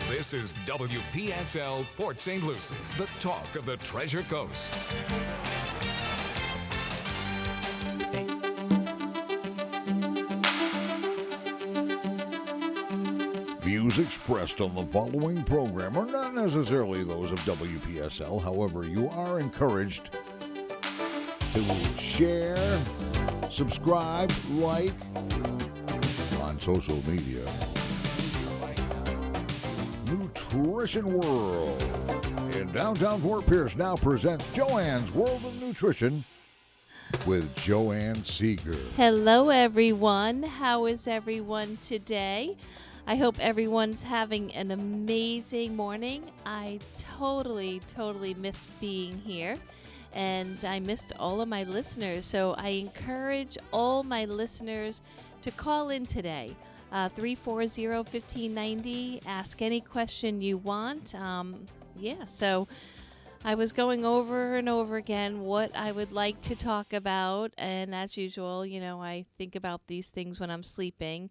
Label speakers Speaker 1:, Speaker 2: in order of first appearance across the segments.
Speaker 1: This is WPSL Port St. Lucie, the talk of the Treasure Coast.
Speaker 2: Views expressed on the following program are not necessarily those of WPSL. However, you are encouraged to share, subscribe, like on social media. Nutrition World in downtown Fort Pierce now presents Joanne's World of Nutrition with Joanne Seeger.
Speaker 3: Hello, everyone. How is everyone today? I hope everyone's having an amazing morning. I totally missed being here, and I missed all of my listeners. So I encourage all my listeners to call in today. 340-1590. Ask any question you want. So I was going over and over again what I would like to talk about. And as usual, I think about these things when I'm sleeping.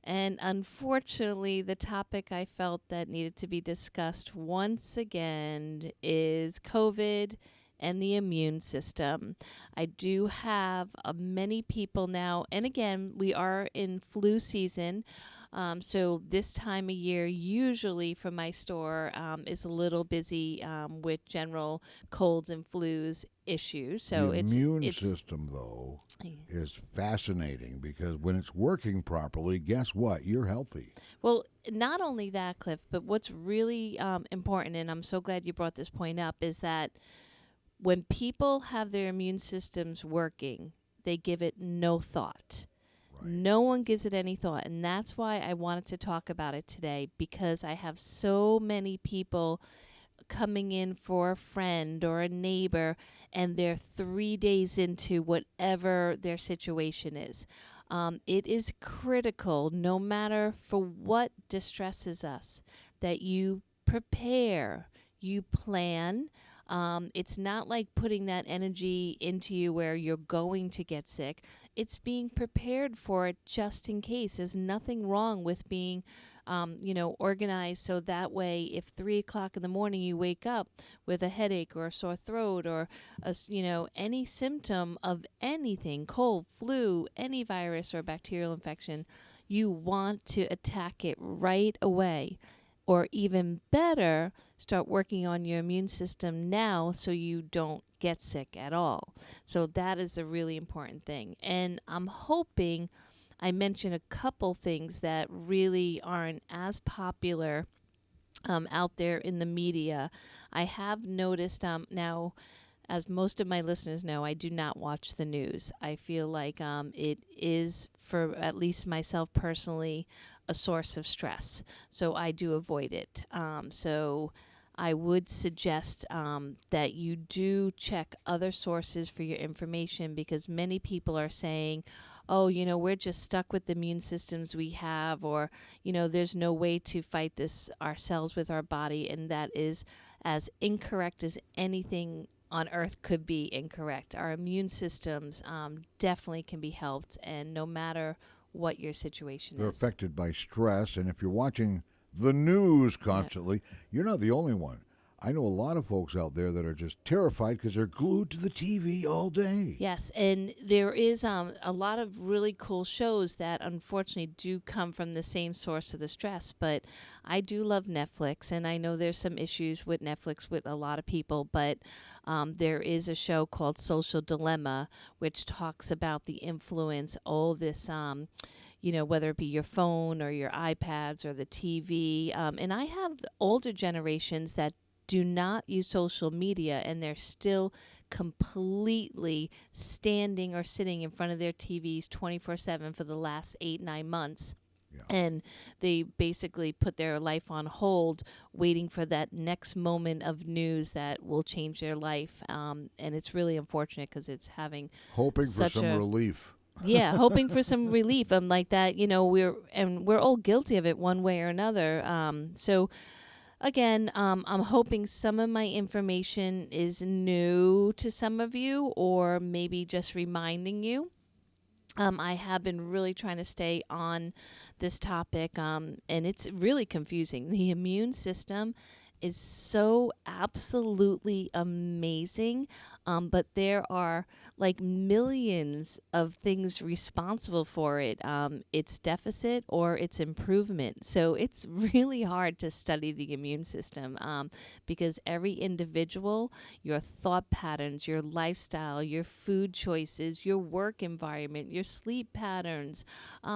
Speaker 3: And unfortunately, the topic I felt that needed to be discussed once again is COVID and the immune system. I do have many people now, and again, we are in flu season. So this time of year, usually for my store, is a little busy with general colds and flus issues. So
Speaker 2: the immune system, though, is fascinating because when it's working properly, guess what? You're healthy.
Speaker 3: Well, not only that, Cliff, but what's really important, and I'm so glad you brought this point up, is that when people have their immune systems working, they give it no thought. Right. No one gives it any thought. And that's why I wanted to talk about it today, because I have so many people coming in for a friend or a neighbor, and they're 3 days into whatever their situation is. It is critical, no matter for what distresses us, that you prepare, you plan. It's not like putting that energy into you where you're going to get sick. It's being prepared for it just in case. There's nothing wrong with being, organized so that way if 3 o'clock in the morning you wake up with a headache or a sore throat or, any symptom of anything, cold, flu, any virus or bacterial infection, you want to attack it right away. Or even better, start working on your immune system now so you don't get sick at all. So that is a really important thing. And I'm hoping I mention a couple things that really aren't as popular out there in the media. I have noticed now, as most of my listeners know, I do not watch the news. I feel like it is, for at least myself personally, a source of stress. So I do avoid it. So I would suggest that you do check other sources for your information, because many people are saying, oh, we're just stuck with the immune systems we have, or, there's no way to fight this ourselves with our body. And that is as incorrect as anything on earth could be incorrect. Our immune systems definitely can be helped, and no matter what your situation
Speaker 2: They're
Speaker 3: is.
Speaker 2: They're affected by stress, and if you're watching the news constantly, you're not the only one. I know a lot of folks out there that are just terrified because they're glued to the TV all day.
Speaker 3: Yes, and there is a lot of really cool shows that unfortunately do come from the same source of the stress, but I do love Netflix, and I know there's some issues with Netflix with a lot of people, but there is a show called Social Dilemma, which talks about the influence, all this whether it be your phone or your iPads or the TV. And I have older generations that do not use social media, and they're still completely standing or sitting in front of their TVs 24/7 for the last 8-9 months. Yeah. And they basically put their life on hold, waiting for that next moment of news that will change their life. And it's really unfortunate because it's having
Speaker 2: hoping for some relief.
Speaker 3: Yeah, hoping for some relief. Like that, we're all guilty of it one way or another. So again, I'm hoping some of my information is new to some of you, or maybe just reminding you. I have been really trying to stay on this topic, and it's really confusing. The immune system is so absolutely amazing, but there are like millions of things responsible for it. Its deficit or its improvement. So it's really hard to study the immune system, because every individual, your thought patterns, your lifestyle, your food choices, your work environment, your sleep patterns,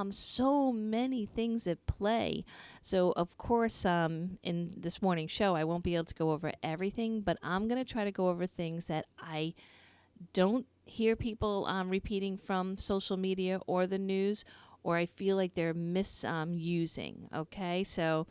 Speaker 3: so many things at play. So, of course, in this morning's show, I won't be able to go over everything, but I'm going to try to go over things that I don't hear people repeating from social media or the news, or I feel like they're misusing. Okay, so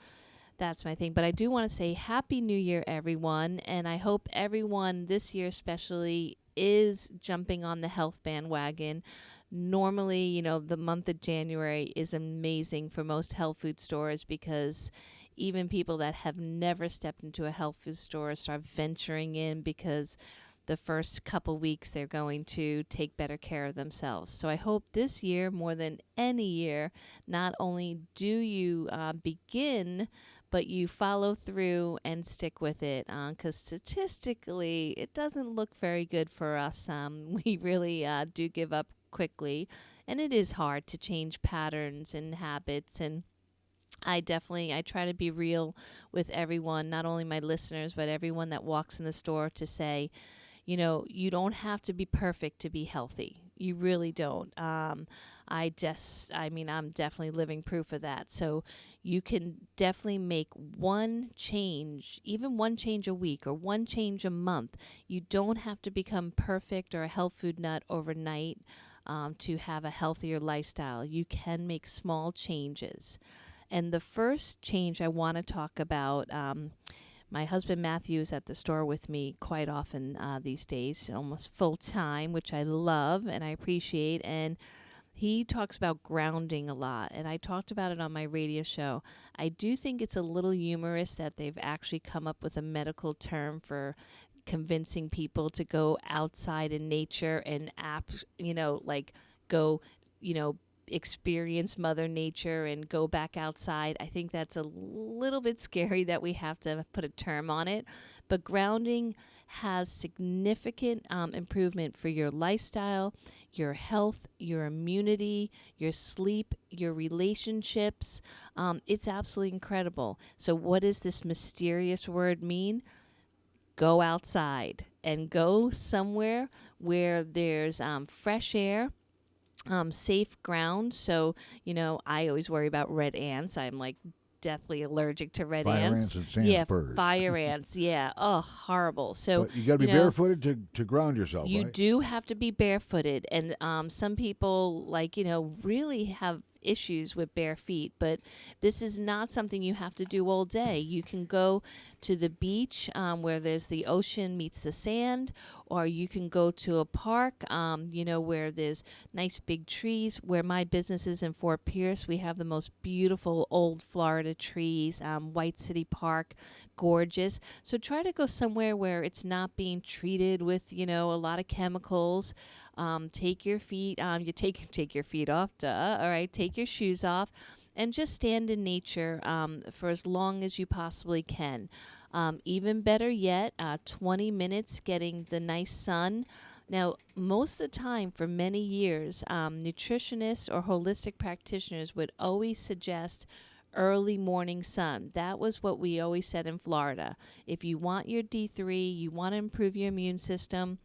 Speaker 3: that's my thing. But I do want to say Happy New Year, everyone. And I hope everyone this year, especially, is jumping on the health bandwagon. Normally, the month of January is amazing for most health food stores because even people that have never stepped into a health food store start venturing in because the first couple weeks they're going to take better care of themselves. So I hope this year, more than any year, not only do you begin, but you follow through and stick with it, because statistically, it doesn't look very good for us. We really do give up quickly, and it is hard to change patterns and habits. And I try to be real with everyone, not only my listeners, but everyone that walks in the store, to say, you don't have to be perfect to be healthy. You really don't. I'm definitely living proof of that. So you can definitely make one change, even one change a week or one change a month. You don't have to become perfect or a health food nut overnight to have a healthier lifestyle. You can make small changes. And the first change I want to talk about, my husband Matthew is at the store with me quite often these days, almost full time, which I love and I appreciate. And he talks about grounding a lot, and I talked about it on my radio show. I do think it's a little humorous that they've actually come up with a medical term for convincing people to go outside in nature and go, experience Mother Nature and go back outside. I think that's a little bit scary that we have to put a term on it. But grounding has significant improvement for your lifestyle, your health, your immunity, your sleep, your relationships. It's absolutely incredible. So what does this mysterious word mean? Go outside and go somewhere where there's fresh air, safe ground. So, I always worry about red ants. I'm like deathly allergic to red
Speaker 2: Fire
Speaker 3: ants.
Speaker 2: ants and sand
Speaker 3: Yeah,
Speaker 2: spurs.
Speaker 3: fire ants. Yeah. Oh, horrible. So
Speaker 2: But you got to be barefooted to ground yourself,
Speaker 3: you
Speaker 2: right?
Speaker 3: do have to be barefooted, and some people really have issues with bare feet, but this is not something you have to do all day. You can go to the beach where there's the ocean meets the sand, or you can go to a park, where there's nice big trees. Where my business is in Fort Pierce, we have the most beautiful old Florida trees, White City Park, gorgeous. So try to go somewhere where it's not being treated with, a lot of chemicals. Take your feet, take your feet off, duh. All right, take your shoes off, and just stand in nature for as long as you possibly can. Even better yet, 20 minutes getting the nice sun. Now, most of the time, for many years, nutritionists or holistic practitioners would always suggest early morning sun. That was what we always said in Florida. If you want your D3, you want to improve your immune system,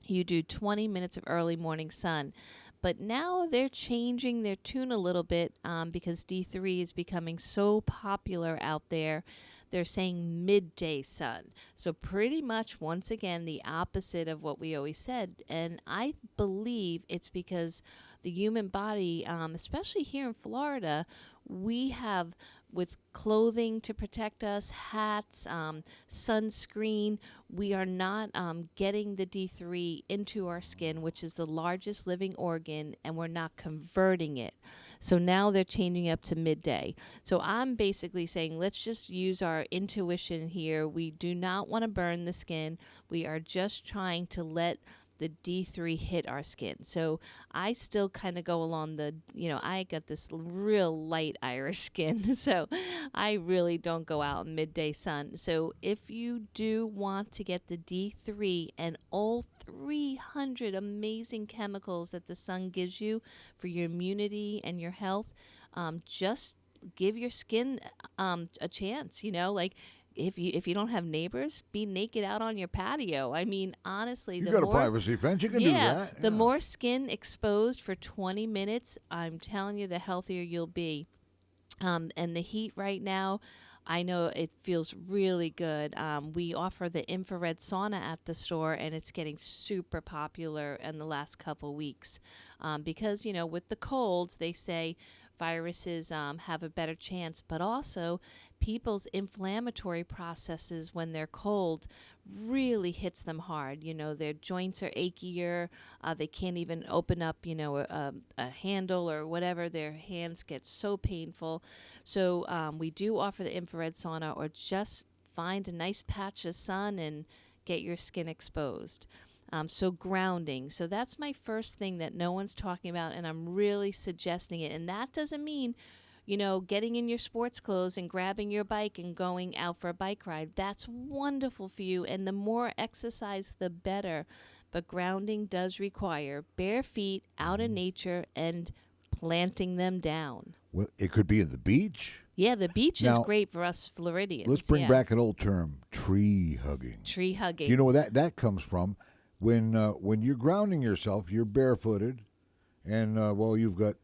Speaker 3: you do 20 minutes of early morning sun. But now they're changing their tune a little bit because D3 is becoming so popular out there. They're saying midday sun. So pretty much, once again, the opposite of what we always said. And I believe it's because the human body, especially here in Florida, we have, with clothing to protect us, hats, sunscreen, we are not getting the D3 into our skin, which is the largest living organ, and we're not converting it. So now they're changing up to midday. So I'm basically saying, let's just use our intuition here. We do not want to burn the skin. We are just trying to let the D3 hit our skin. So I still kind of go along the, I got this real light Irish skin, so I really don't go out in midday sun. So if you do want to get the D3 and all 300 amazing chemicals that the sun gives you for your immunity and your health, just give your skin a chance, like if you don't have neighbors, be naked out on your patio. I mean, honestly,
Speaker 2: You
Speaker 3: the
Speaker 2: got
Speaker 3: more
Speaker 2: a privacy fence. You can do that.
Speaker 3: the more skin exposed for 20 minutes, I'm telling you, the healthier you'll be. And the heat right now, I know it feels really good. We offer the infrared sauna at the store, and it's getting super popular in the last couple weeks because, with the colds, they say viruses have a better chance, but also people's inflammatory processes when they're cold really hits them hard. Their joints are achier. They can't even open up, a handle or whatever. Their hands get so painful. So we do offer the infrared sauna, or just find a nice patch of sun and get your skin exposed. So grounding. So that's my first thing that no one's talking about, and I'm really suggesting it. And that doesn't mean, getting in your sports clothes and grabbing your bike and going out for a bike ride. That's wonderful for you, and the more exercise, the better. But grounding does require bare feet out in nature and planting them down.
Speaker 2: Well, it could be at the beach.
Speaker 3: Yeah, the beach
Speaker 2: Now,
Speaker 3: is great for us Floridians.
Speaker 2: Let's bring back an old term, tree hugging.
Speaker 3: Tree hugging.
Speaker 2: Do you know where that comes from? When you're grounding yourself, you're barefooted, and you've got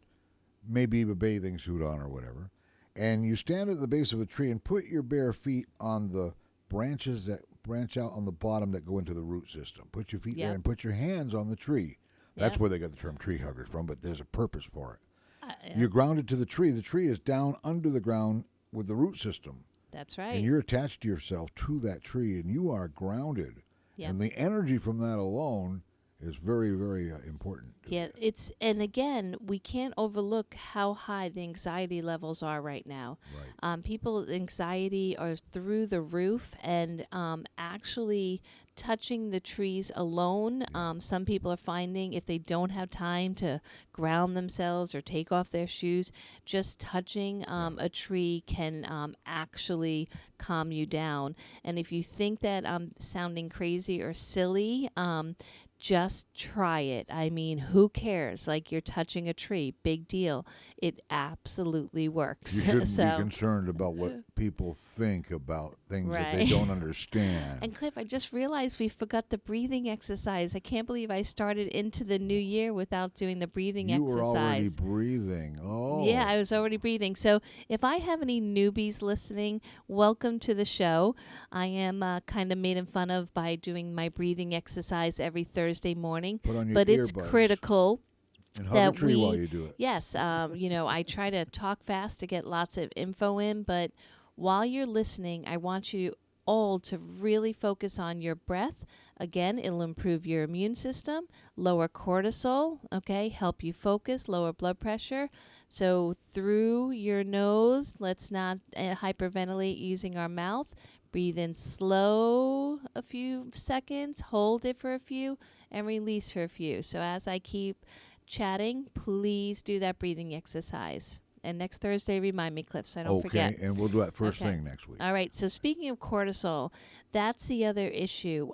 Speaker 2: maybe a bathing suit on or whatever, and you stand at the base of a tree and put your bare feet on the branches that branch out on the bottom that go into the root system. Put your feet there and put your hands on the tree. That's where they got the term tree huggers from, but there's a purpose for it. You're grounded to the tree. The tree is down under the ground with the root system.
Speaker 3: That's right.
Speaker 2: And you're attached to yourself to that tree, and you are grounded. Yep. And the energy from that alone is very, very important.
Speaker 3: Yeah, and again, we can't overlook how high the anxiety levels are right now.
Speaker 2: Right.
Speaker 3: People's anxiety are through the roof, and actually touching the trees alone, some people are finding if they don't have time to ground themselves or take off their shoes, just touching a tree can actually calm you down. And if you think that I'm sounding crazy or silly, just try it. I mean, who cares? Like, you're touching a tree. Big deal. It absolutely works.
Speaker 2: You shouldn't be concerned about what people think about things that they don't understand.
Speaker 3: And Cliff, I just realized we forgot the breathing exercise. I can't believe I started into the new year without doing the breathing exercise.
Speaker 2: You were already breathing. Oh.
Speaker 3: Yeah, I was already breathing. So if I have any newbies listening, welcome to the show. I am kind of made fun of by doing my breathing exercise every Thursday morning.
Speaker 2: Put on your
Speaker 3: but
Speaker 2: earbuds.
Speaker 3: It's critical.
Speaker 2: And hug a tree while you do it.
Speaker 3: Yes. I try to talk fast to get lots of info in, but while you're listening, I want you all to really focus on your breath. Again, it'll improve your immune system, lower cortisol, help you focus, lower blood pressure. So through your nose, let's not hyperventilate using our mouth. Breathe in slow a few seconds, hold it for a few, and release for a few. So as I keep chatting, please do that breathing exercise. And next Thursday, remind me, Cliff, so I don't forget.
Speaker 2: Okay, and we'll do that first thing next week.
Speaker 3: All right, so speaking of cortisol, that's the other issue.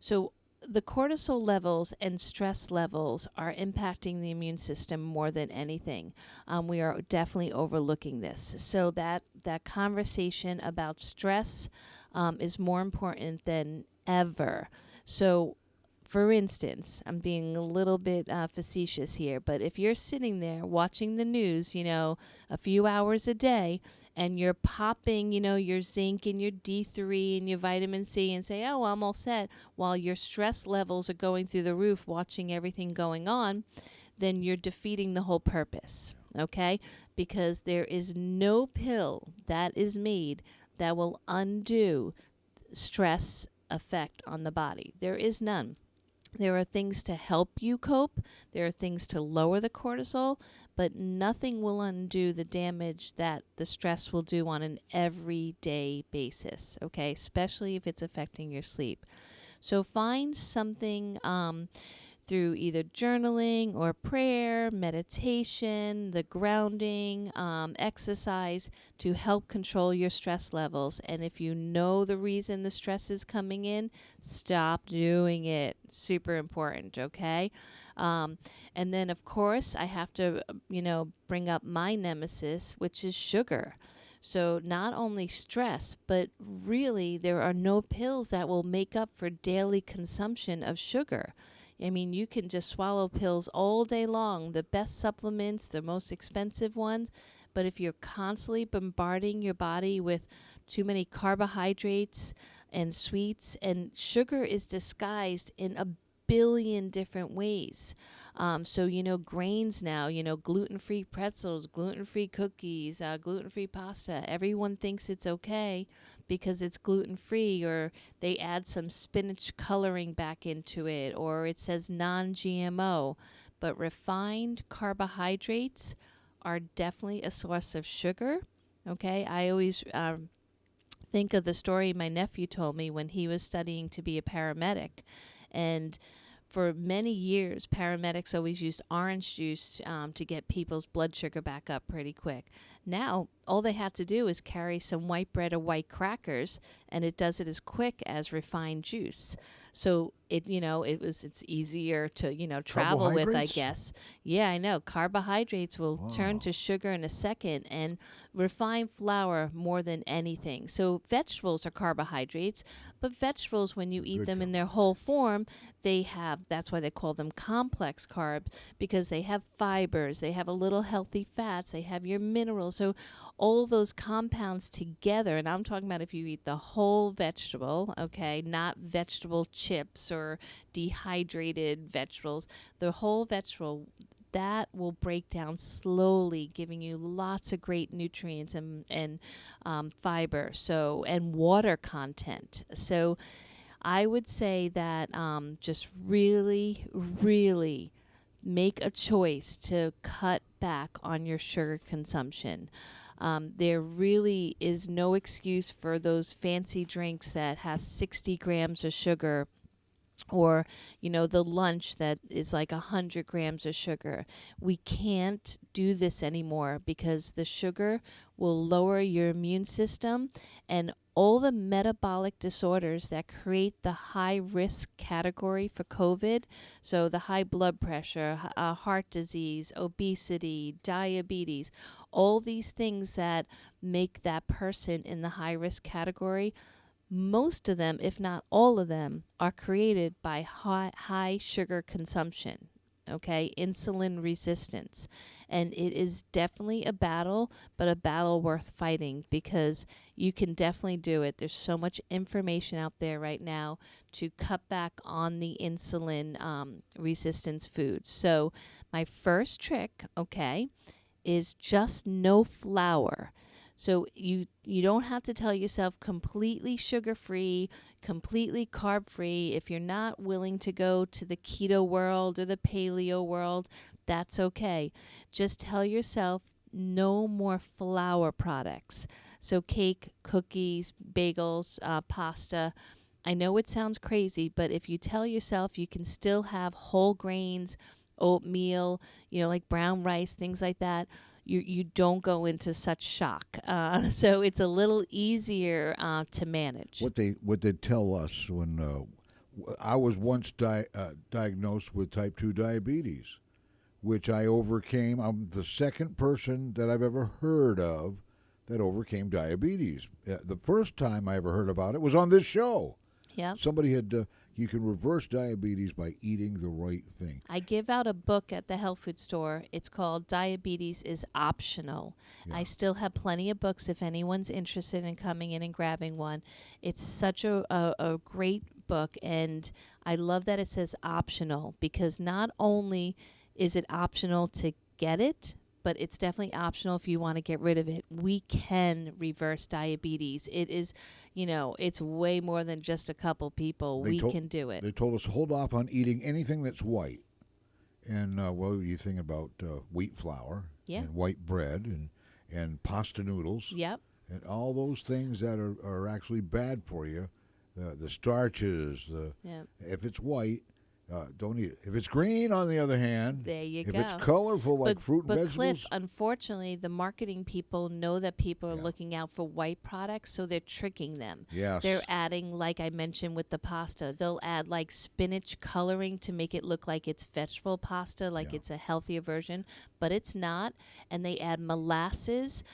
Speaker 3: So the cortisol levels and stress levels are impacting the immune system more than anything. We are definitely overlooking this. So that conversation about stress is more important than ever. So for instance, I'm being a little bit facetious here, but if you're sitting there watching the news, a few hours a day, and you're popping, your zinc and your D3 and your vitamin C and say, oh, I'm all set, while your stress levels are going through the roof watching everything going on, then you're defeating the whole purpose, okay? Because there is no pill that is made that will undo stress effect on the body. There is none. There are things to help you cope. There are things to lower the cortisol, but nothing will undo the damage that the stress will do on an everyday basis, okay? Especially if it's affecting your sleep. So find something through either journaling or prayer, meditation, the grounding, exercise to help control your stress levels. And if you know the reason the stress is coming in, stop doing it. Super important, okay? And then, of course, I have to, bring up my nemesis, which is sugar. So not only stress, but really there are no pills that will make up for daily consumption of sugar. I mean, you can just swallow pills all day long, the best supplements, the most expensive ones. But if you're constantly bombarding your body with too many carbohydrates and sweets, and sugar is disguised in a billion different ways. So, grains now, gluten-free pretzels, gluten-free cookies, gluten-free pasta. Everyone thinks it's okay because it's gluten-free, or they add some spinach coloring back into it, or it says non-GMO. But refined carbohydrates are definitely a source of sugar. Okay, I always think of the story my nephew told me when he was studying to be a paramedic. And for many years, paramedics always used orange juice to get people's blood sugar back up pretty quick. Now, all they had to do is carry some white bread or white crackers, and it does it as quick as refined juice. So it's easier to, travel with, I guess. Yeah, I know. Carbohydrates will turn to sugar in a second, and refined flour more than anything. So vegetables are carbohydrates, but vegetables, when you eat them in their whole form, that's why they call them complex carbs, because they have fibers, they have a little healthy fats, they have your minerals. So all those compounds together, and I'm talking about if you eat the whole vegetable, okay, not vegetable chips or dehydrated vegetables, the whole vegetable, that will break down slowly, giving you lots of great nutrients and fiber, and water content. So I would say that just really, really make a choice to cut back on your sugar consumption. There really is no excuse for those fancy drinks that have 60 grams of sugar, or the lunch that is like 100 grams of sugar. We can't do this anymore because the sugar will lower your immune system, and all the metabolic disorders that create the high risk category for COVID, so the high blood pressure, heart disease, obesity, diabetes, all these things that make that person in the high risk category, most of them, if not all of them, are created by high sugar consumption, okay? Insulin resistance. And it is definitely a battle, but a battle worth fighting, because you can definitely do it. There's so much information out there right now to cut back on the insulin resistance foods. So my first trick, okay, is just no flour. So you don't have to tell yourself completely sugar-free, completely carb-free. If you're not willing to go to the keto world or the paleo world, that's okay. Just tell yourself no more flour products. So cake, cookies, bagels, pasta. I know it sounds crazy, but if you tell yourself you can still have whole grains, oatmeal, like brown rice, things like that, you don't go into such shock. So it's a little easier to manage.
Speaker 2: What they tell us when I was once diagnosed with type 2 diabetes, which I overcame. I'm the second person that I've ever heard of that overcame diabetes. The first time I ever heard about it was on this show.
Speaker 3: Yeah.
Speaker 2: Somebody had you can reverse diabetes by eating the right thing.
Speaker 3: I give out a book at the health food store. It's called Diabetes is Optional. Yeah. I still have plenty of books if anyone's interested in coming in and grabbing one. It's such a great book, and I love that it says optional, because not only is it optional to get it, but it's definitely optional if you want to get rid of it. We can reverse diabetes. It is, it's way more than just a couple people. We can do it.
Speaker 2: They told us hold off on eating anything that's white. And, you think about wheat flour and white bread and pasta noodles.
Speaker 3: Yep.
Speaker 2: And all those things that are actually bad for you. the starches. If it's white, don't eat it. If it's green, on the other hand,
Speaker 3: There you
Speaker 2: if
Speaker 3: go.
Speaker 2: it's colorful like fruit and
Speaker 3: But
Speaker 2: vegetables.
Speaker 3: Cliff, unfortunately, the marketing people know that people are looking out for white products, so they're tricking them.
Speaker 2: Yes.
Speaker 3: They're adding, like I mentioned with the pasta, they'll add like spinach coloring to make it look like it's vegetable pasta, like it's a healthier version, but it's not. And they add molasses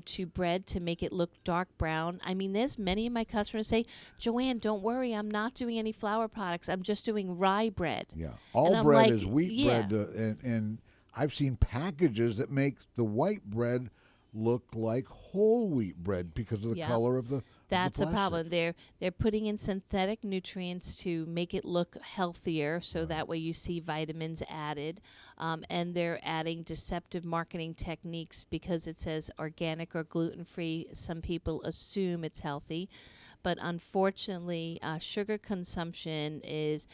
Speaker 3: to bread to make it look dark brown. I mean, there's many of my customers say, Joanne, don't worry, I'm not doing any flour products. I'm just doing rye bread.
Speaker 2: Yeah, all bread is wheat bread, and I've seen packages that make the white bread look like whole wheat bread because of the color of the.
Speaker 3: That's
Speaker 2: the
Speaker 3: a problem. They're putting in synthetic nutrients to make it look healthier, so that way you see vitamins added, and they're adding deceptive marketing techniques because it says organic or gluten-free. Some people assume it's healthy. But unfortunately, sugar consumption is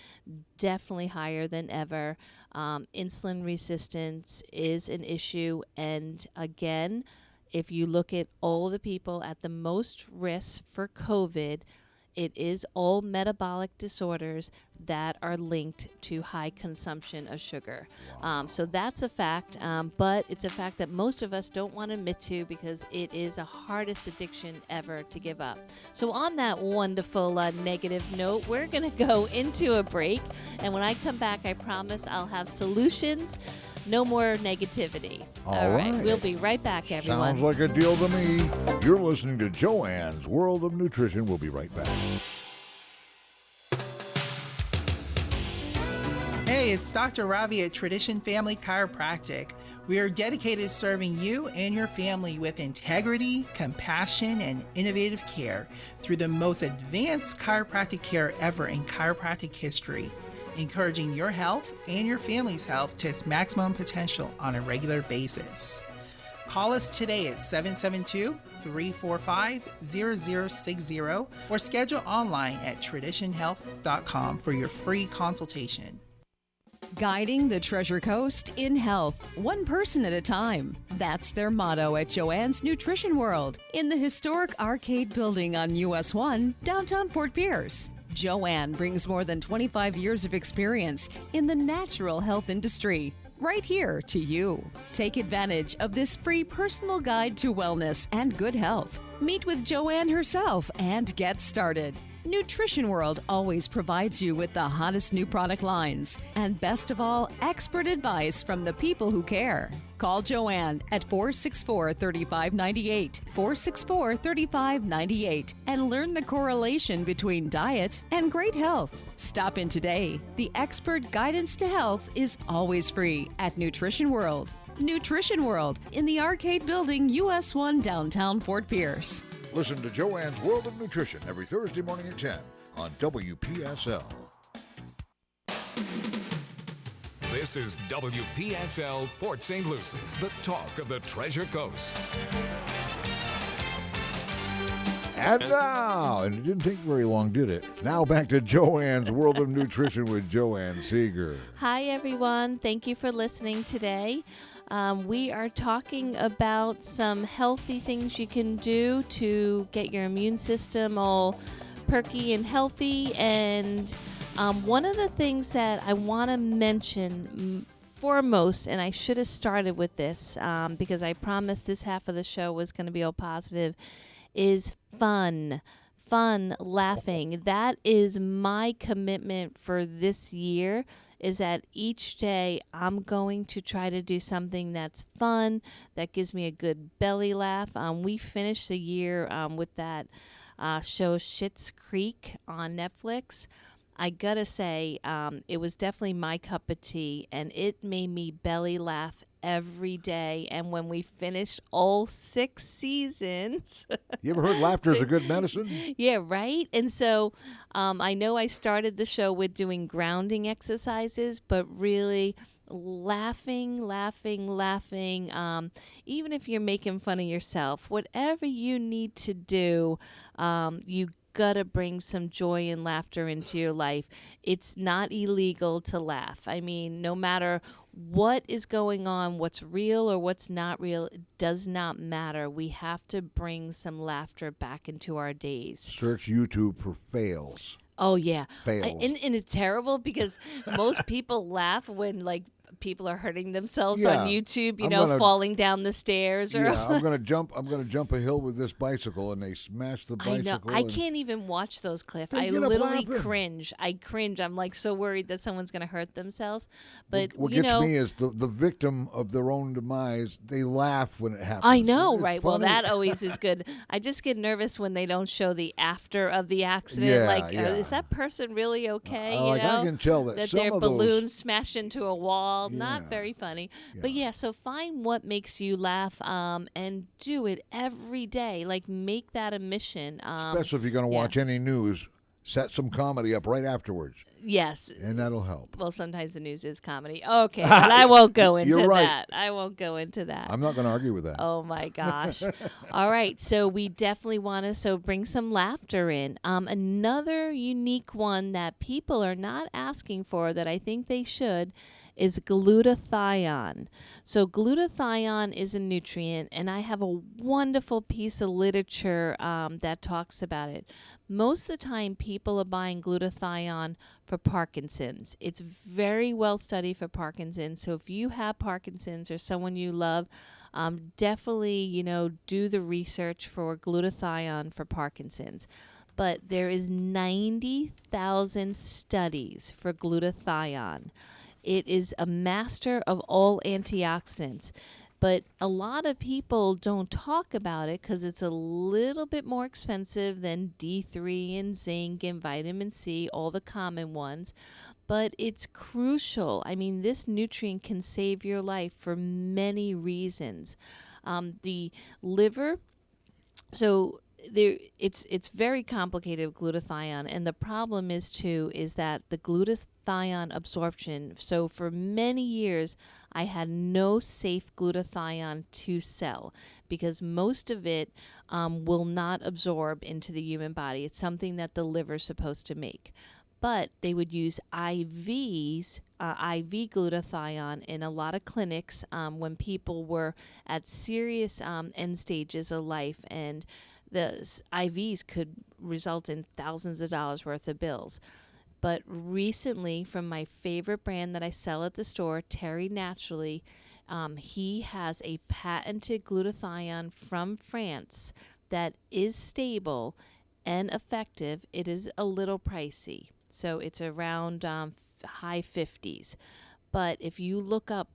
Speaker 3: definitely higher than ever. Insulin resistance is an issue. And again, if you look at all the people at the most risk for COVID, it is all metabolic disorders that are linked to high consumption of sugar. So that's a fact, but it's a fact that most of us don't want to admit to because it is the hardest addiction ever to give up. So on that wonderful negative note, we're going to go into a break. And when I come back, I promise I'll have solutions. No more negativity.
Speaker 2: All right.
Speaker 3: We'll be right back, everyone.
Speaker 2: Sounds like a deal to me. You're listening to Joanne's World of Nutrition. We'll be right back.
Speaker 4: Hey, it's Dr. Ravi at Tradition Family Chiropractic. We are dedicated to serving you and your family with integrity, compassion, and innovative care through the most advanced chiropractic care ever in chiropractic history, encouraging your health and your family's health to its maximum potential on a regular basis. Call us today at 772-345-0060 or schedule online at traditionhealth.com for your free consultation.
Speaker 5: Guiding the Treasure Coast in health, one person at a time. That's their motto at Joanne's Nutrition World in the historic arcade building on US 1, downtown Fort Pierce. Joanne brings more than 25 years of experience in the natural health industry, right here to you. Take advantage of this free personal guide to wellness and good health. Meet with Joanne herself and get started. Nutrition World always provides you with the hottest new product lines and, best of all, expert advice from the people who care. Call Joanne at 464-3598, 464-3598, and learn the correlation between diet and great health. Stop in today. The expert guidance to health is always free at Nutrition World. Nutrition World in the Arcade Building, US 1, downtown Fort Pierce.
Speaker 2: Listen to Joanne's World of Nutrition every Thursday morning at 10 on WPSL.
Speaker 1: This is WPSL Port St. Lucie, the talk of the Treasure Coast.
Speaker 2: And now, and it didn't take very long, did it? Now back to Joanne's World of Nutrition with Joanne Seeger.
Speaker 3: Hi, everyone. Thank you for listening today. We are talking about some healthy things you can do to get your immune system all perky and healthy. And one of the things that I want to mention foremost, and I should have started with this because I promised this half of the show was going to be all positive, is fun, laughing. That is my commitment for this year, is that each day I'm going to try to do something that's fun, that gives me a good belly laugh. We finished the year with that show Schitt's Creek on Netflix. I gotta say, it was definitely my cup of tea, and it made me belly laugh every day. And when we finished all 6 seasons...
Speaker 2: You ever heard laughter is a good medicine?
Speaker 3: Yeah, right? And so I know I started the show with doing grounding exercises, but really laughing. Even if you're making fun of yourself, whatever you need to do, you gotta bring some joy and laughter into your life. It's not illegal to laugh. I mean, no matter what is going on, what's real or what's not real, it does not matter. We have to bring some laughter back into our days.
Speaker 2: Search YouTube for fails.
Speaker 3: Oh, yeah.
Speaker 2: Fails.
Speaker 3: And it's terrible because most people laugh when, like, people are hurting themselves
Speaker 2: Yeah.
Speaker 3: on YouTube,
Speaker 2: I'm gonna-
Speaker 3: falling down the stairs. Or
Speaker 2: Yeah, I'm gonna jump a hill with this bicycle, and they smash the
Speaker 3: I
Speaker 2: bicycle.
Speaker 3: know. I
Speaker 2: and-
Speaker 3: can't even watch those, Cliff.
Speaker 2: They
Speaker 3: I
Speaker 2: get up
Speaker 3: literally
Speaker 2: laughing.
Speaker 3: cringe. I cringe. I'm like so worried that someone's going to hurt themselves. But
Speaker 2: What
Speaker 3: you
Speaker 2: gets
Speaker 3: know,
Speaker 2: me is the victim of their own demise. They laugh when it happens.
Speaker 3: I know,
Speaker 2: It's
Speaker 3: right? Well,
Speaker 2: funny.
Speaker 3: that always is good. I just get nervous when they don't show the after of the accident.
Speaker 2: Yeah,
Speaker 3: like,
Speaker 2: yeah.
Speaker 3: Is that person really okay?
Speaker 2: Like, I can tell that some
Speaker 3: their
Speaker 2: of those-
Speaker 3: balloon smashed into a wall. Not
Speaker 2: Yeah.
Speaker 3: very funny. But yeah, so find what makes you laugh, and do it every day. Like, make that a mission.
Speaker 2: Especially if you're going to
Speaker 3: yeah.
Speaker 2: watch any news, set some comedy up right afterwards,
Speaker 3: Yes.
Speaker 2: and that'll help.
Speaker 3: Well, sometimes the news is comedy. Okay, but I won't go into
Speaker 2: You're right.
Speaker 3: that. I won't go into that.
Speaker 2: I'm not going to argue with that.
Speaker 3: Oh my gosh. All right, so we definitely want to bring some laughter in. Another unique one that people are not asking for that I think they should is glutathione. So glutathione is a nutrient, and I have a wonderful piece of literature that talks about it. Most of the time, people are buying glutathione for Parkinson's. It's very well studied for Parkinson's. So if you have Parkinson's or someone you love, definitely, do the research for glutathione for Parkinson's. But there is 90,000 studies for glutathione. It is a master of all antioxidants. But a lot of people don't talk about it because it's a little bit more expensive than D3 and zinc and vitamin C, all the common ones. But it's crucial. I mean, this nutrient can save your life for many reasons. The liver, so it's very complicated with glutathione, and the problem is that the glutathione absorption. So for many years, I had no safe glutathione to sell because most of it will not absorb into the human body. It's something that the liver is supposed to make. But they would use IV glutathione in a lot of clinics when people were at serious end stages of life, and the IVs could result in thousands of dollars worth of bills. But recently, from my favorite brand that I sell at the store, Terry Naturally, he has a patented glutathione from France that is stable and effective. It is a little pricey, so it's around high 50s. But if you look up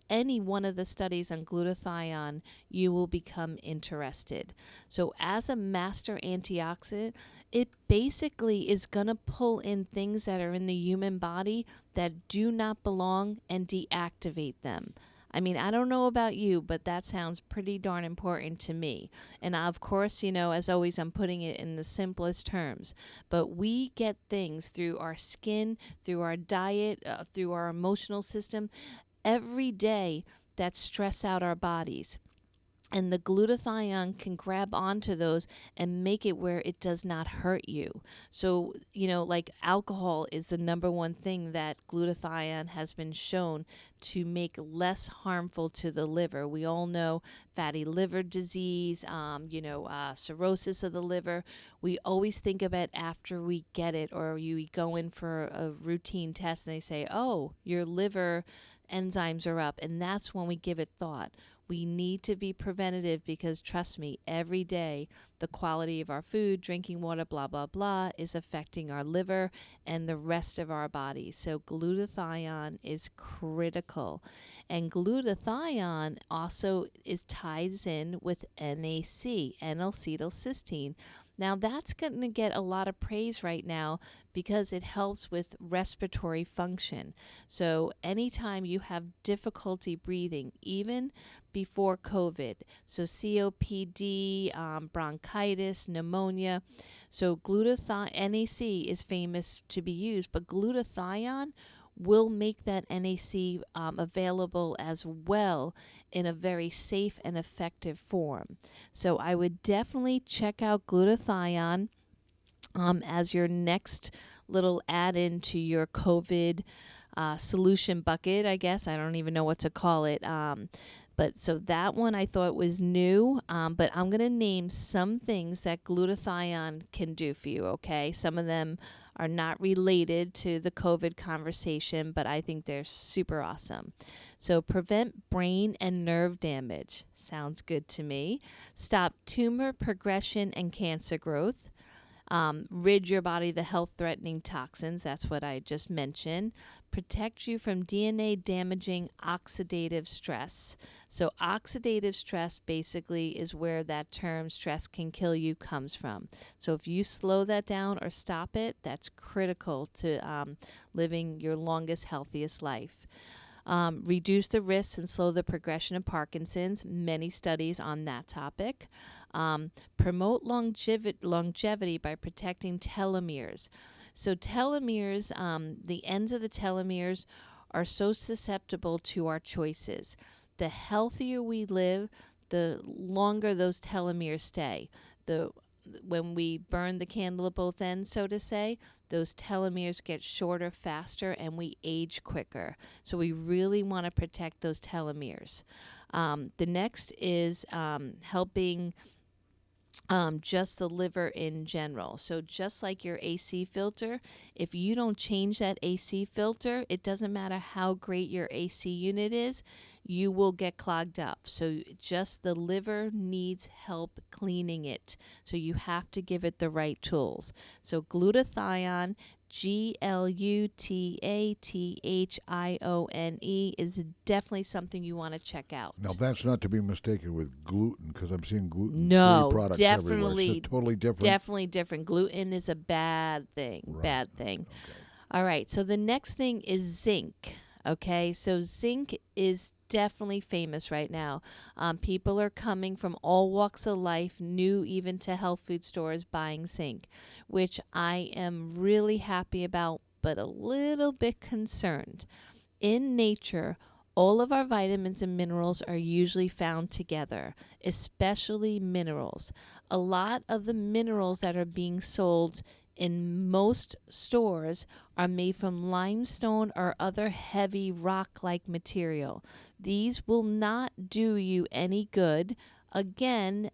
Speaker 3: any one of the studies on glutathione, you will become interested. So as a master antioxidant, it basically is going to pull in things that are in the human body that do not belong and deactivate them. I mean, I don't know about you, but that sounds pretty darn important to me. And of course, as always, I'm putting it in the simplest terms. But we get things through our skin, through our diet, through our emotional system, every day that stress out our bodies. And the glutathione can grab onto those and make it where it does not hurt you. So, like alcohol is the number one thing that glutathione has been shown to make less harmful to the liver. We all know fatty liver disease, cirrhosis of the liver. We always think of it after we get it, or you go in for a routine test and they say, oh, your liver enzymes are up. And that's when we give it thought. We need to be preventative because, trust me, every day the quality of our food, drinking water, blah, blah, blah, is affecting our liver and the rest of our body. So glutathione is critical. And glutathione also ties in with NAC, N-acetylcysteine. Now, that's going to get a lot of praise right now because it helps with respiratory function. So anytime you have difficulty breathing, even before COVID, so COPD, bronchitis, pneumonia, so glutathione, NAC is famous to be used, but glutathione will make that NAC available as well in a very safe and effective form. So I would definitely check out glutathione as your next little add-in to your COVID solution bucket, I guess. I don't even know what to call it. But so that one I thought was new, but I'm going to name some things that glutathione can do for you, okay? Some of them are not related to the COVID conversation, but I think they're super awesome. So prevent brain and nerve damage. Sounds good to me. Stop tumor progression and cancer growth. Rid your body of the health-threatening toxins. That's what I just mentioned. Protect you from DNA-damaging oxidative stress. So oxidative stress basically is where that term stress can kill you comes from. So if you slow that down or stop it, that's critical to living your longest, healthiest life. Reduce the risks and slow the progression of Parkinson's. Many studies on that topic. Promote longevity by protecting telomeres. So telomeres, the ends of the telomeres are so susceptible to our choices. The healthier we live, the longer those telomeres stay. When we burn the candle at both ends, so to say, those telomeres get shorter faster and we age quicker. So we really want to protect those telomeres. The next is helping just the liver in general. So just like your AC filter, if you don't change that AC filter, it doesn't matter how great your AC unit is, you will get clogged up. So just the liver needs help cleaning it. So you have to give it the right tools. So glutathione, glutathione, is definitely something you want to check out.
Speaker 2: Now, that's not to be mistaken with gluten, because I'm seeing gluten-free
Speaker 3: No,
Speaker 2: products everywhere.
Speaker 3: definitely,
Speaker 2: It's totally different.
Speaker 3: Definitely different. Gluten is a bad thing.
Speaker 2: Right.
Speaker 3: Bad thing.
Speaker 2: Okay.
Speaker 3: All right. So the next thing is zinc. Okay. So zinc is definitely famous right now. People are coming from all walks of life, new even to health food stores, buying zinc, which I am really happy about, but a little bit concerned. In nature, all of our vitamins and minerals are usually found together, especially minerals. A lot of the minerals that are being sold in most stores are made from limestone or other heavy rock-like material. These will not do you any good. Again,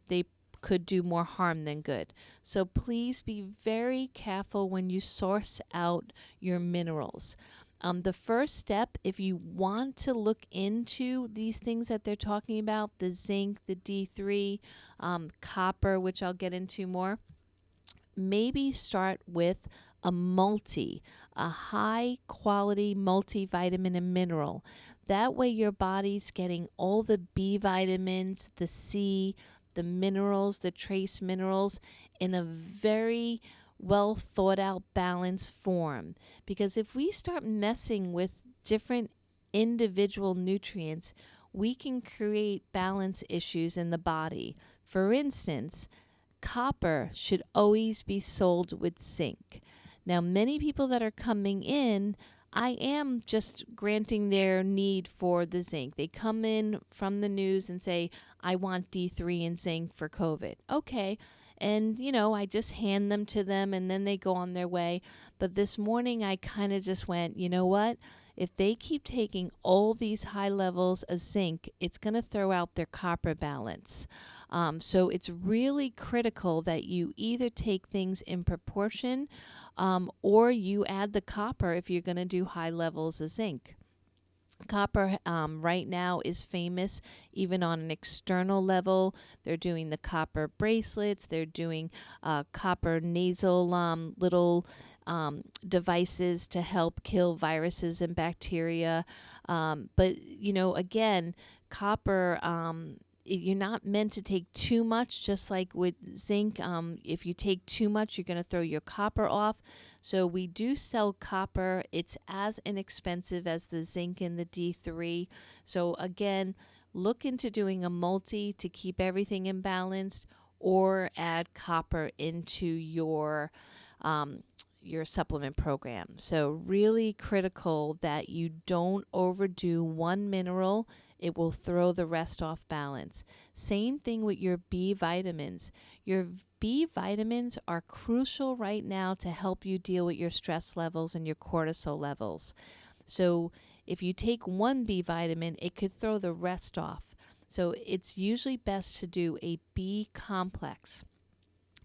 Speaker 3: they could do more harm than good. So please be very careful when you source out your minerals. The first step, if you want to look into these things that they're talking about, the zinc, the D3, copper, which I'll get into more, maybe start with a high quality multivitamin and mineral. That way your body's getting all the B vitamins, the C, the minerals, the trace minerals in a very well thought out balanced form. Because if we start messing with different individual nutrients, we can create balance issues in the body. For instance, copper should always be sold with zinc. Now, many people that are coming in, I am just granting their need for the zinc. They come in from the news and say, I want D3 and zinc for COVID. Okay. And, I just hand them to them and then they go on their way. But this morning I kind of just went, you know what? If they keep taking all these high levels of zinc, it's going to throw out their copper balance. So it's really critical that you either take things in proportion or you add the copper if you're going to do high levels of zinc. Copper right now is famous even on an external level. They're doing the copper bracelets. They're doing copper nasal little devices to help kill viruses and bacteria. But, again, copper, you're not meant to take too much, just like with zinc. If you take too much, you're going to throw your copper off. So we do sell copper. It's as inexpensive as the zinc and the D3. So again, look into doing a multi to keep everything in balance, or add copper into your supplement program. So really critical that you don't overdo one mineral, it will throw the rest off balance. Same thing with your B vitamins. Your B vitamins are crucial right now to help you deal with your stress levels and your cortisol levels. So if you take one B vitamin, it could throw the rest off. So it's usually best to do a B complex.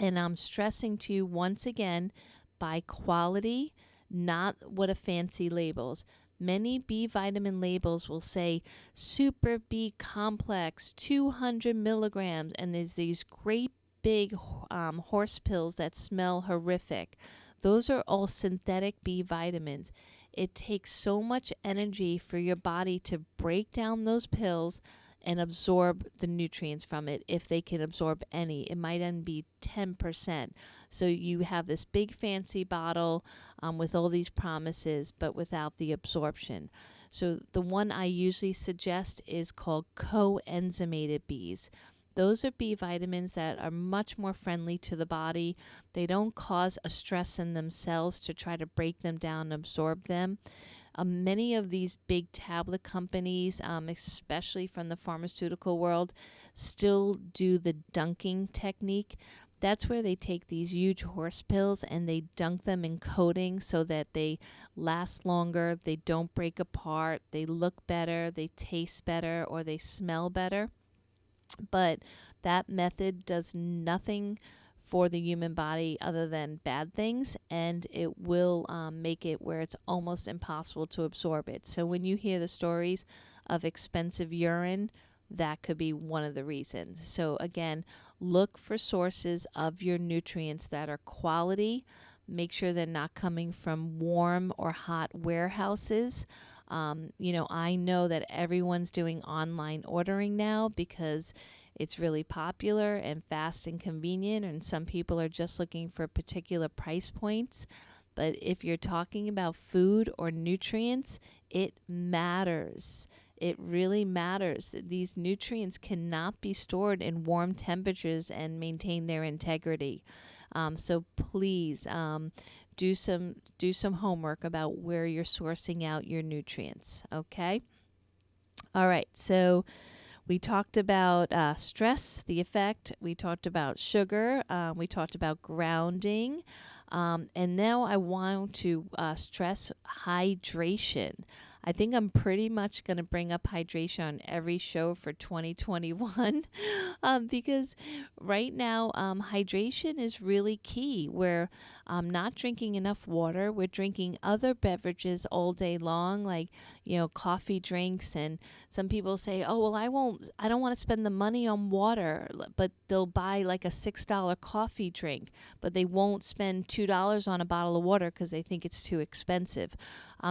Speaker 3: And I'm stressing to you once again, by quality, not what a fancy labels. Many B vitamin labels will say Super B complex, 200 milligrams, and there's these great big horse pills that smell horrific. Those are all synthetic B vitamins. It takes so much energy for your body to break down those pills and absorb the nutrients from it, if they can absorb any. It might even be 10%. So you have this big fancy bottle with all these promises, but without the absorption. So the one I usually suggest is called coenzymated Bs. Those are B vitamins that are much more friendly to the body. They don't cause a stress in themselves to try to break them down and absorb them. Many of these big tablet companies, especially from the pharmaceutical world, still do the dunking technique. That's where they take these huge horse pills and they dunk them in coating so that they last longer, they don't break apart, they look better, they taste better, or they smell better. But that method does nothing for the human body other than bad things, and it will make it where it's almost impossible to absorb it. So when you hear the stories of expensive urine, that could be one of the reasons. So again, look for sources of your nutrients that are quality. Make sure they're not coming from warm or hot warehouses. I know that everyone's doing online ordering now because it's really popular and fast and convenient, and some people are just looking for particular price points. But if you're talking about food or nutrients, it matters. It really matters that these nutrients cannot be stored in warm temperatures and maintain their integrity. So please do some homework about where you're sourcing out your nutrients. Okay. All right. So we talked about stress, the effect. We talked about sugar. We talked about grounding. And now I want to stress hydration. I think I'm pretty much going to bring up hydration on every show for 2021 because right now hydration is really key. We're not drinking enough water. We're drinking other beverages all day long, like, coffee drinks. And some people say, oh, well, I don't want to spend the money on water, but they'll buy like a $6 coffee drink, but they won't spend $2 on a bottle of water because they think it's too expensive.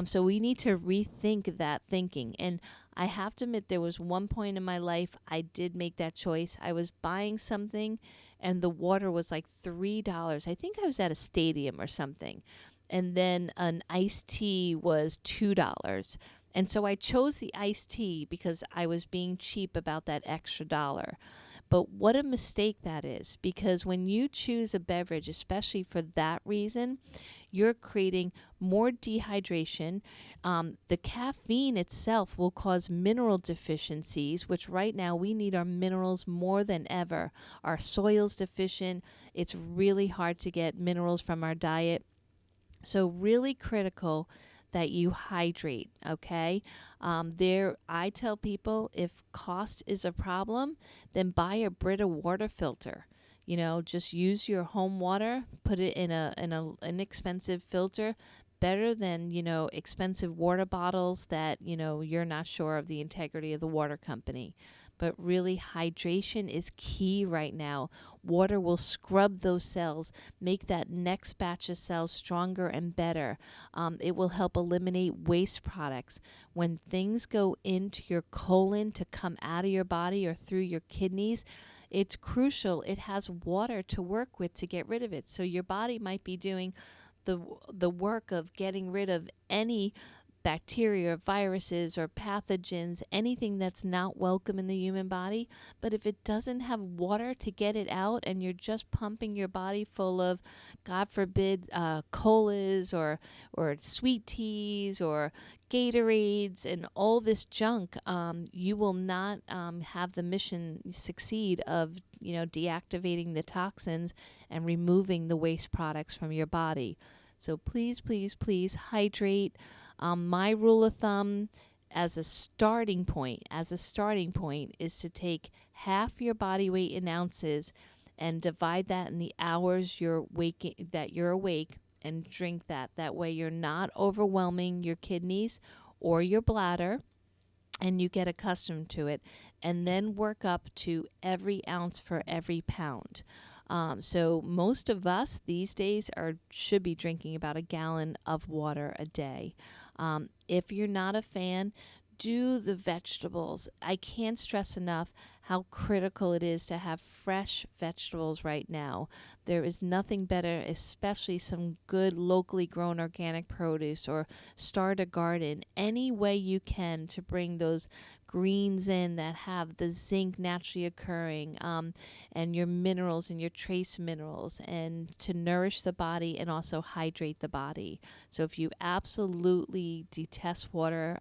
Speaker 3: So we need to rethink that thinking. And I have to admit, there was one point in my life I did make that choice. I was buying something and the water was like $3. I think I was at a stadium or something. And then an iced tea was $2. And so I chose the iced tea because I was being cheap about that extra dollar. But what a mistake that is, because when you choose a beverage, especially for that reason, you're creating more dehydration. The caffeine itself will cause mineral deficiencies, which right now we need our minerals more than ever. Our soil's deficient. It's really hard to get minerals from our diet. So really critical that you hydrate, okay? I tell people, if cost is a problem, then buy a Brita water filter. Just use your home water, put it in an inexpensive filter, better than, expensive water bottles that, you're not sure of the integrity of the water company. But really, hydration is key right now. Water will scrub those cells, make that next batch of cells stronger and better. It will help eliminate waste products. When things go into your colon to come out of your body or through your kidneys, it's crucial. It has water to work with to get rid of it. So your body might be doing the work of getting rid of any bacteria, viruses, or pathogens, anything that's not welcome in the human body. But if it doesn't have water to get it out, and you're just pumping your body full of, God forbid, colas or sweet teas or Gatorades and all this junk, you will not have the mission succeed of deactivating the toxins and removing the waste products from your body. So please, please, please hydrate. My rule of thumb as a starting point is to take half your body weight in ounces and divide that in the hours that you're awake, and drink that. That way you're not overwhelming your kidneys or your bladder, and you get accustomed to it, and then work up to every ounce for every pound. So most of us these days should be drinking about a gallon of water a day. If you're not a fan, do the vegetables. I can't stress enough how critical it is to have fresh vegetables right now. There is nothing better, especially some good locally grown organic produce, or start a garden any way you can to bring those greens in that have the zinc naturally occurring, and your minerals and your trace minerals, and to nourish the body and also hydrate the body. So if you absolutely detest water,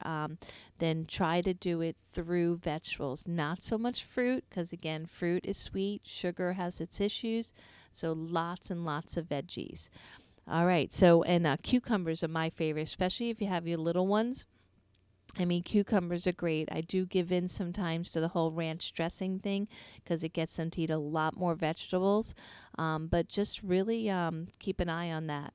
Speaker 3: then try to do it through vegetables. Not so much fruit, because again, fruit is sweet, sugar has its issues, so lots and lots of veggies. All right, so, and cucumbers are my favorite, especially if you have your little ones. I mean, cucumbers are great. I do give in sometimes to the whole ranch dressing thing because it gets them to eat a lot more vegetables. But just really keep an eye on that.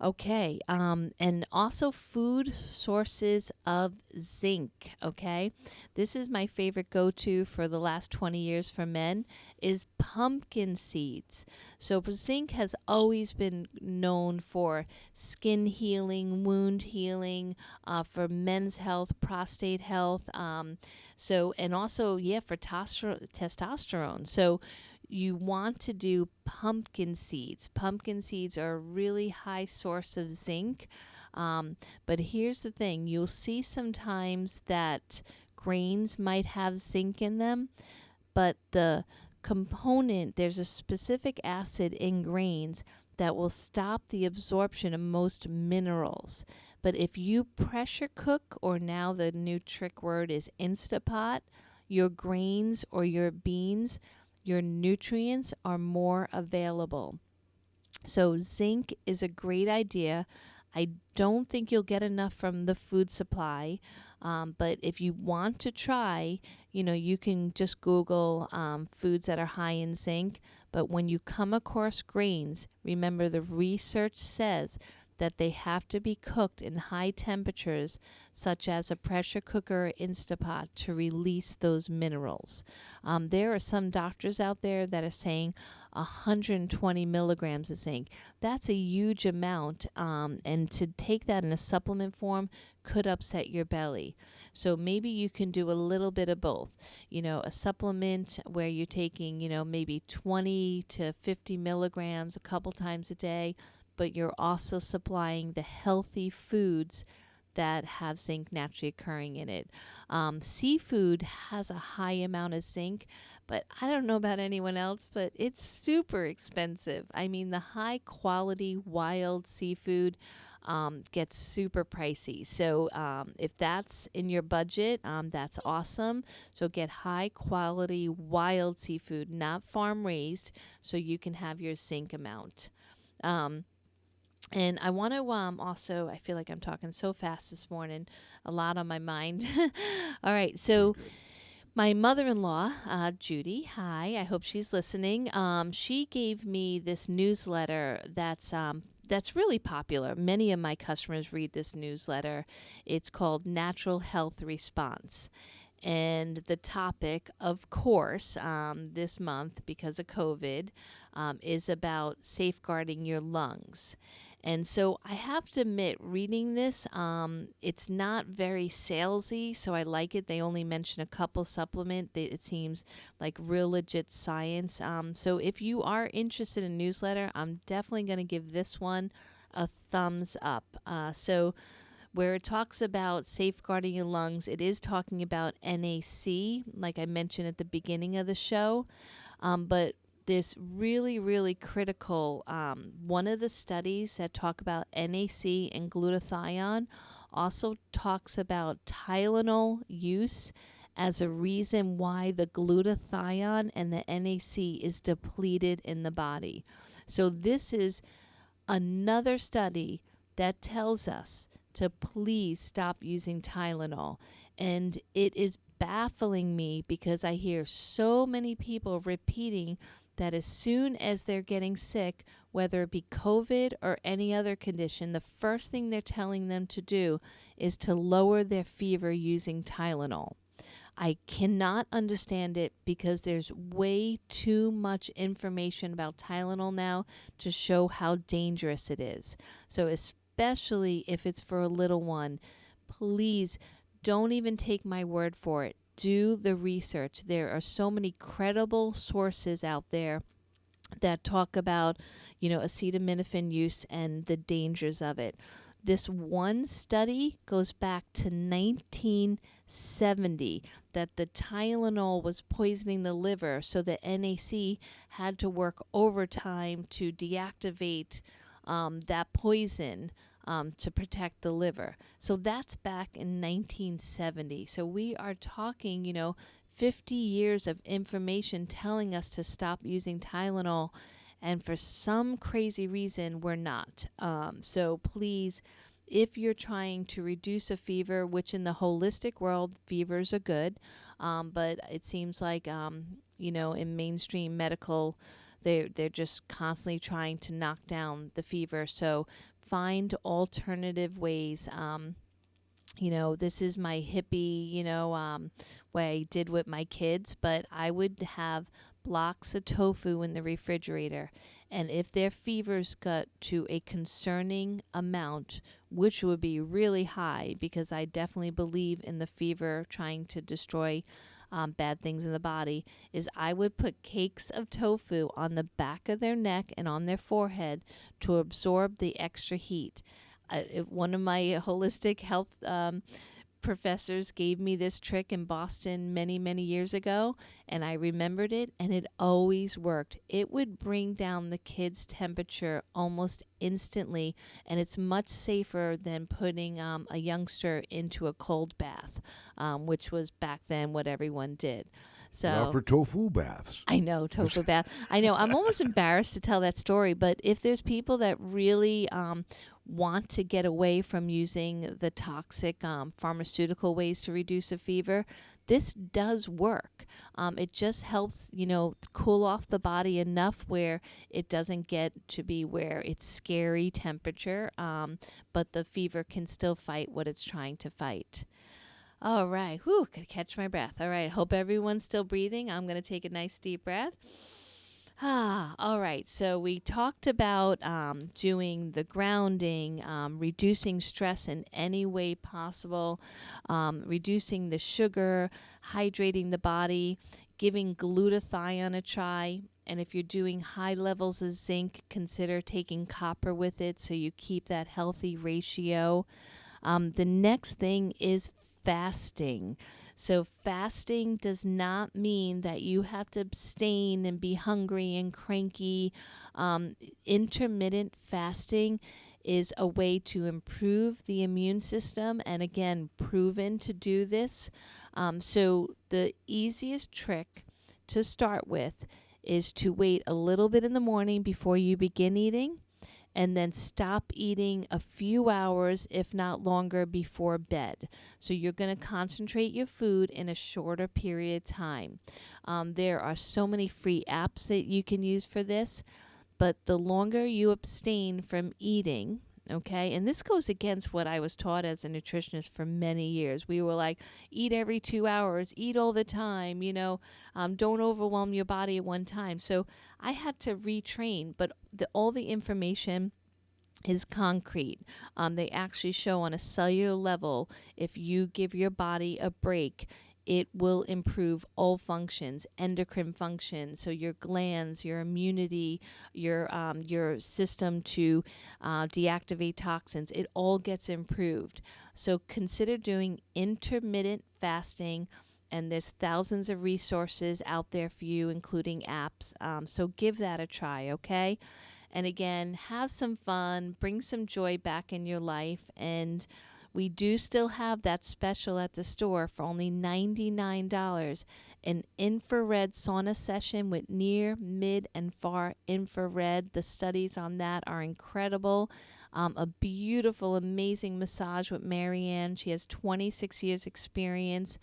Speaker 3: Okay, and also food sources of zinc, okay? This is my favorite go-to for the last 20 years for men, is pumpkin seeds. So zinc has always been known for skin healing, wound healing, for men's health, prostate health, and also, for testosterone. So you want to do pumpkin seeds. Pumpkin seeds are a really high source of zinc. But here's the thing. You'll see sometimes that grains might have zinc in them, but there's a specific acid in grains that will stop the absorption of most minerals. But if you pressure cook, or now the new trick word is Instapot, your grains or your beans, your nutrients are more available. So zinc is a great idea. I don't think you'll get enough from the food supply, but if you want to try, you can just Google foods that are high in zinc. But when you come across grains, remember the research says that they have to be cooked in high temperatures, such as a pressure cooker or Instapot, to release those minerals. There are some doctors out there that are saying 120 milligrams of zinc. That's a huge amount, and to take that in a supplement form could upset your belly. So maybe you can do a little bit of both. A supplement where you're taking, maybe 20 to 50 milligrams a couple times a day, but you're also supplying the healthy foods that have zinc naturally occurring in it. Seafood has a high amount of zinc, but I don't know about anyone else, but it's super expensive. I mean, the high quality wild seafood gets super pricey. So if that's in your budget, that's awesome. So get high quality wild seafood, not farm raised, so you can have your zinc amount. And I want to also, I feel like I'm talking so fast this morning, a lot on my mind. All right, so my mother-in-law, Judy, hi, I hope she's listening. She gave me this newsletter that's really popular. Many of my customers read this newsletter. It's called Natural Health Response. And the topic, of course, this month, because of COVID, is about safeguarding your lungs. And so I have to admit, reading this, it's not very salesy, so I like it. They only mention a couple supplements. It seems like real legit science. So if you are interested in newsletter, I'm definitely going to give this one a thumbs up. So where it talks about safeguarding your lungs, it is talking about NAC, like I mentioned at the beginning of the show. But this really, really critical, one of the studies that talk about NAC and glutathione also talks about Tylenol use as a reason why the glutathione and the NAC is depleted in the body. So this is another study that tells us to please stop using Tylenol. And it is baffling me because I hear so many people repeating that as soon as they're getting sick, whether it be COVID or any other condition, the first thing they're telling them to do is to lower their fever using Tylenol. I cannot understand it because there's way too much information about Tylenol now to show how dangerous it is. So especially if it's for a little one, please don't even take my word for it. Do the research. There are so many credible sources out there that talk about, acetaminophen use and the dangers of it. This one study goes back to 1970 that the Tylenol was poisoning the liver, so the NAC had to work overtime to deactivate that poison to protect the liver. So that's back in 1970. So we are talking, 50 years of information telling us to stop using Tylenol, and for some crazy reason, we're not. So please, if you're trying to reduce a fever, which in the holistic world, fevers are good, but it seems like, in mainstream medical, they're just constantly trying to knock down the fever. So find alternative ways. This is my hippie, way I did with my kids, but I would have blocks of tofu in the refrigerator. And if their fevers got to a concerning amount, which would be really high, because I definitely believe in the fever trying to destroy bad things in the body, is I would put cakes of tofu on the back of their neck and on their forehead to absorb the extra heat. One of my holistic health professors gave me this trick in Boston many, many years ago, and I remembered it, and it always worked. It would bring down the kids' temperature almost instantly, and it's much safer than putting a youngster into a cold bath, which was back then what everyone did. So
Speaker 2: Not for tofu baths.
Speaker 3: I know, tofu bath. I know. I'm almost embarrassed to tell that story, but if there's people that really want to get away from using the toxic pharmaceutical ways to reduce a fever, this does work. It just helps, cool off the body enough where it doesn't get to be where it's scary temperature, but the fever can still fight what it's trying to fight. All right. Whew, could catch my breath. All right. Hope everyone's still breathing. I'm going to take a nice deep breath. All right. So we talked about doing the grounding, reducing stress in any way possible, reducing the sugar, hydrating the body, giving glutathione a try. And if you're doing high levels of zinc, consider taking copper with it so you keep that healthy ratio. The next thing is fasting. So fasting does not mean that you have to abstain and be hungry and cranky. Intermittent fasting is a way to improve the immune system, and again, proven to do this. So the easiest trick to start with is to wait a little bit in the morning before you begin eating, and then stop eating a few hours, if not longer, before bed. So you're going to concentrate your food in a shorter period of time. There are so many free apps that you can use for this, but the longer you abstain from eating, okay, and this goes against what I was taught as a nutritionist for many years. We were like, eat every 2 hours, eat all the time, don't overwhelm your body at one time. So I had to retrain, but all the information is concrete. They actually show on a cellular level, if you give your body a break, it will improve all functions, endocrine function, so your glands, your immunity, your system to deactivate toxins. It all gets improved. So consider doing intermittent fasting, and there's thousands of resources out there for you, including apps. So give that a try, okay? And again, have some fun, bring some joy back in your life, and we do still have that special at the store for only $99, an infrared sauna session with near, mid, and far infrared. The studies on that are incredible. A beautiful, amazing massage with Marianne. She has 26 years experience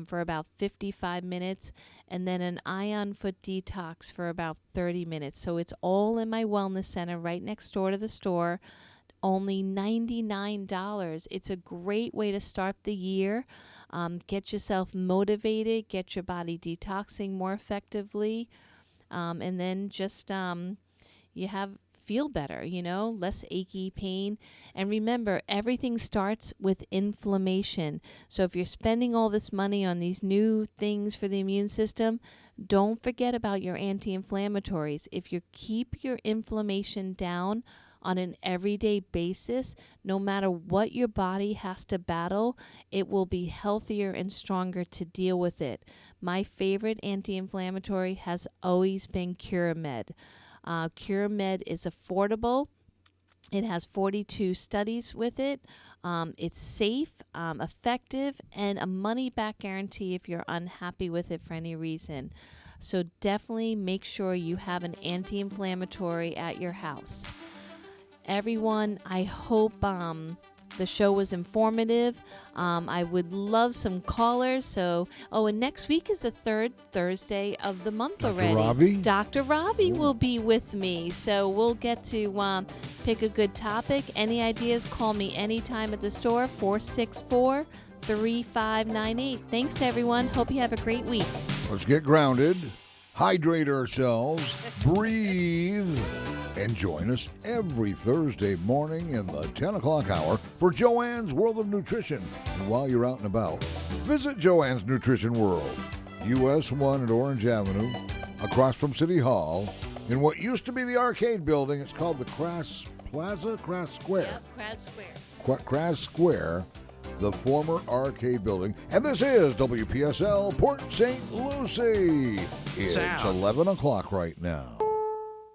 Speaker 3: for about 55 minutes, and then an ion foot detox for about 30 minutes. So it's all in my wellness center right next door to the store. Only $99. It's a great way to start the year. Get yourself motivated, get your body detoxing more effectively, and then just feel better, less achy pain. And remember, everything starts with inflammation. So if you're spending all this money on these new things for the immune system, don't forget about your anti-inflammatories. If you keep your inflammation down on an everyday basis, no matter what your body has to battle, it will be healthier and stronger to deal with it. My favorite anti-inflammatory has always been CuraMed. CuraMed is affordable. It has 42 studies with it. It's safe, effective, and a money-back guarantee if you're unhappy with it for any reason. So definitely make sure you have an anti-inflammatory at your house. Everyone, I hope the show was informative. I would love some callers. And next week is the third Thursday of the month
Speaker 2: Dr.
Speaker 3: already.
Speaker 2: Ravi?
Speaker 3: Dr. Ravi will be with me. So we'll get to pick a good topic. Any ideas, call me anytime at the store, 464-3598. Thanks, everyone. Hope you have a great week.
Speaker 2: Let's get grounded, hydrate ourselves, breathe, and join us every Thursday morning in the 10 o'clock hour for Joanne's World of Nutrition. And while you're out and about, visit Joanne's Nutrition World, US 1 at Orange Avenue, across from City Hall, in what used to be the arcade building. It's called the Crass Square.
Speaker 3: Yep, Crass Square.
Speaker 2: Crass Square, the former arcade building. And this is WPSL Port St. Lucie. It's 11 o'clock right now.